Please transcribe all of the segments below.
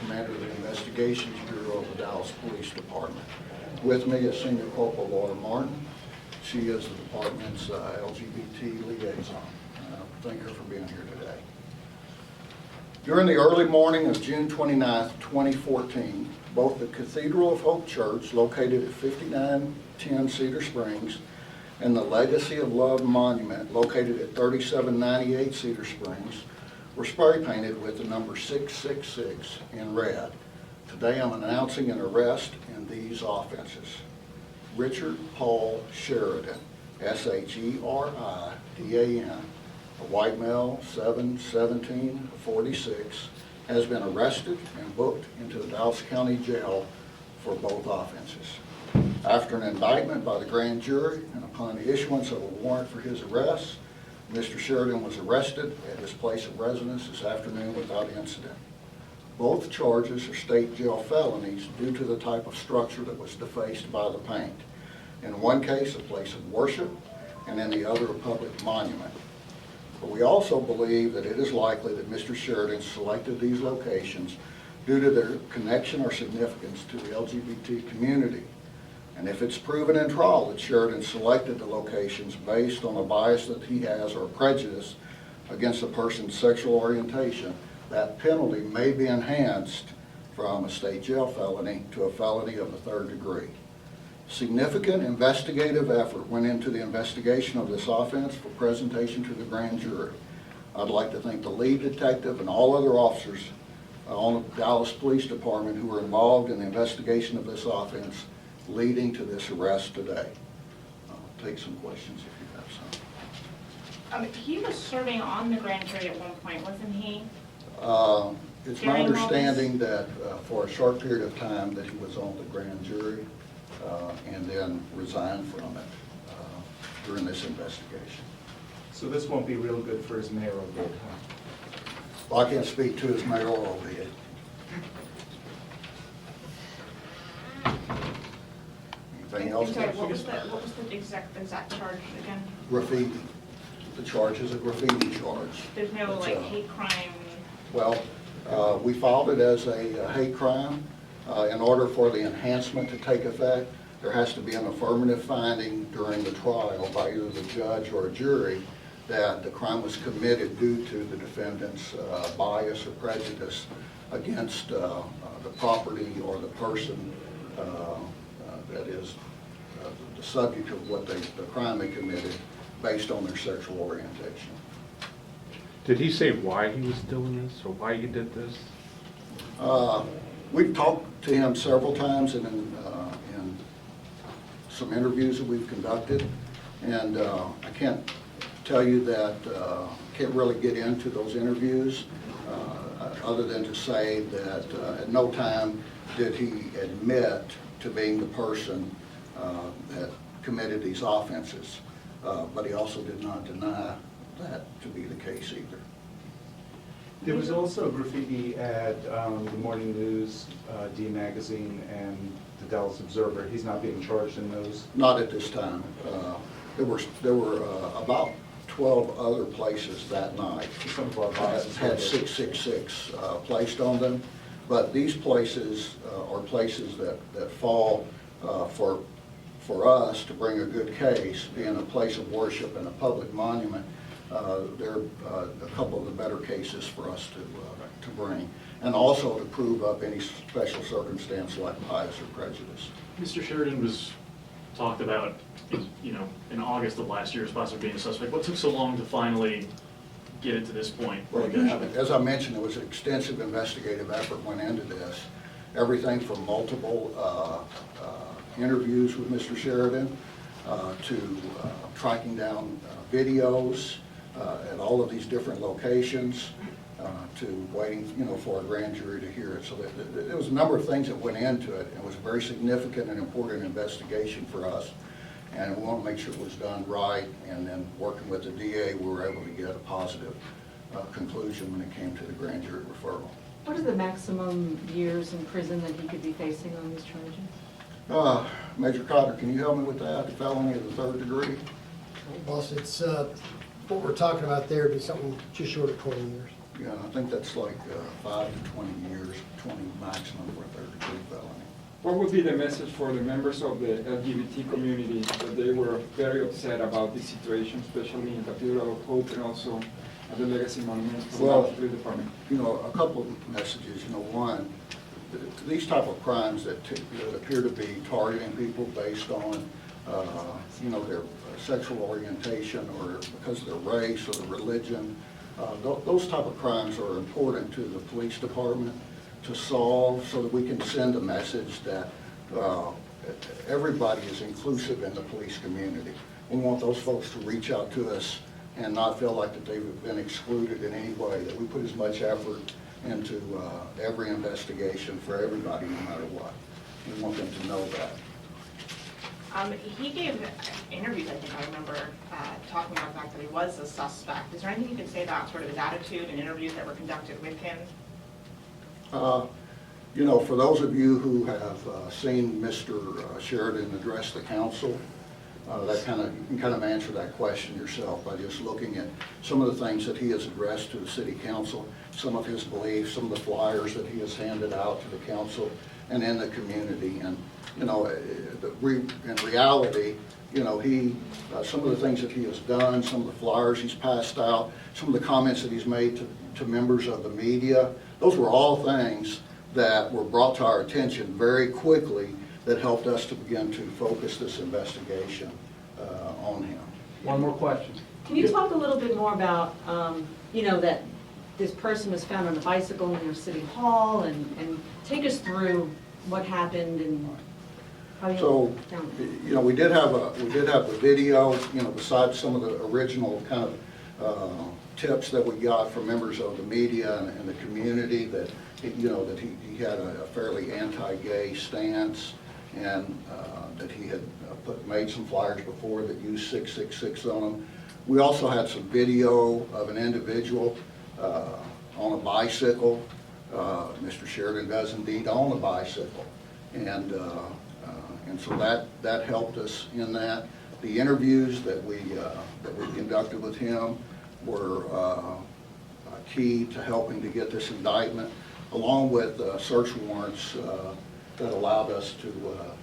commander of the Investigations Bureau of the Dallas Police Department. With me is Senior Corporal Laura Martin. She is the department's LGBT liaison. Thank her for being here today. During the early morning of June 29, 2014, both the Cathedral of Hope Church, located at 5910 Cedar Springs, and the Legacy of Love Monument, located at 3798 Cedar Springs, were spray painted with the number 666 in red. Today I'm announcing an arrest in these offenses. Richard Paul Sheridan, S-H-E-R-I-D-A-N, a white male, 7/17/46, has been arrested and booked into the Dallas County Jail for both offenses. After an indictment by the grand jury and upon the issuance of a warrant for his arrest, Mr. Sheridan was arrested at his place of residence this afternoon without incident. Both charges are state jail felonies due to the type of structure that was defaced by the paint. In one case, a place of worship, and in the other, a public monument. But we also believe that it is likely that Mr. Sheridan selected these locations due to their connection or significance to the LGBT community. And if it's proven in trial that Sheridan selected the locations based on a bias that he has or prejudice against a person's sexual orientation, that penalty may be enhanced from a state jail felony to a felony of the 3rd degree. Significant investigative effort went into the investigation of this offense for presentation to the grand jury. I'd like to thank the lead detective and all other officers on the Dallas Police Department who were involved in the investigation of this offense leading to this arrest today. I'll take some questions if you have some. He was serving on the grand jury at one point, wasn't he? It's my understanding that for a short period of time that he was on the grand jury and then resigned from it during this investigation. So this won't be real good for his mayoral bid, huh? Well, I can't speak to his mayoral bid. Anything else? I'm sorry, what was the exact charge again? Graffiti. The charge is a graffiti charge. There's no It's, like hate crime? Well, we filed it as a hate crime. In order for the enhancement to take effect, there has to be an affirmative finding during the trial by either the judge or a jury that the crime was committed due to the defendant's bias or prejudice against the property or the person that is the subject of what the crime they committed based on their sexual orientation. Did he say why he was doing this or why he did this? We've talked to him several times in some interviews that we've conducted, and I can't tell you that, can't really get into those interviews other than to say that at no time did he admit to being the person that committed these offenses, but he also did not deny that to be the case either. There was also graffiti at the Morning News, D Magazine, and the Dallas Observer. He's not being charged in those? Not at this time. There were about 12 other places that night Some of our that biases had 666 placed on them, but these places are places that fall for us to bring a good case, being a place of worship and a public monument. They're a couple of the better cases for us to bring, and also to prove up any special circumstance like bias or prejudice. Mr. Sheridan was talked about, in August of last year as possibly being a suspect. What took so long to finally get it to this point? Well, again, as I mentioned, there was an extensive investigative effort went into this. Everything from multiple interviews with Mr. Sheridan to tracking down videos at all of these different locations to waiting, for a grand jury to hear it. So there was a number of things that went into it. It was a very significant and important investigation for us, and we want to make sure it was done right. And then working with the DA, we were able to get a positive conclusion when it came to the grand jury referral. What are the maximum years in prison that he could be facing on these charges? Major Cotter, can you help me with that? The felony of the 3rd degree? Boss, it's what we're talking about there would be something just short of 20 years. Yeah, I think that's like 5 to 20 years. 20 maximum for a third-degree felony. What would be the message for the members of the LGBT community that they were very upset about this situation, especially in Cathedral of Hope and also at the Legacy Monument for the Well, Dallas Police Department? You know, a couple of messages. You know, one, these type of crimes that appear to be targeting people based on, you know, their sexual orientation or because of their race or their religion, those type of crimes are important to the police department to solve so that we can send a message that everybody is inclusive in the police community. We want those folks to reach out to us and not feel like that they've been excluded in any way, that we put as much effort into every investigation for everybody, no matter what. We want them to know that. He gave interviews, I think I remember, talking about the fact that he was a suspect. Is there anything you can say about sort of his attitude and interviews that were conducted with him? You know, for those of you who have seen Mr. Sheridan address the council, you can kind of answer that question yourself by just looking at some of the things that he has addressed to the city council, some of his beliefs, some of the flyers that he has handed out to the council and in the community. And, you know, in reality, you know, some of the things that he has done, some of the flyers he's passed out, some of the comments that he's made to members of the media, those were all things that were brought to our attention very quickly that helped us to begin to focus this investigation on him. One more question. Can you talk a little bit more about, you know, that this person was found on a bicycle near City Hall, and take us through what happened and how you So, found it? you know, we did have the video, you know, besides some of the original kind of tips that we got from members of the media and the community that, you know, that he had a fairly anti-gay stance, and that he had made some flyers before that used 666 on them. We also had some video of an individual on a bicycle. Mr. Sheridan does indeed own a bicycle, and so that helped us in that. The interviews that we conducted with him were key to helping to get this indictment, along with search warrants that allowed us to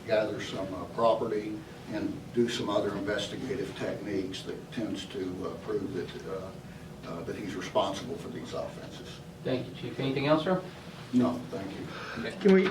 gather some property and do some other investigative techniques that tends to prove that he's responsible for these offenses. Thank you, Chief. Anything else, sir? No, thank you. Okay. Can we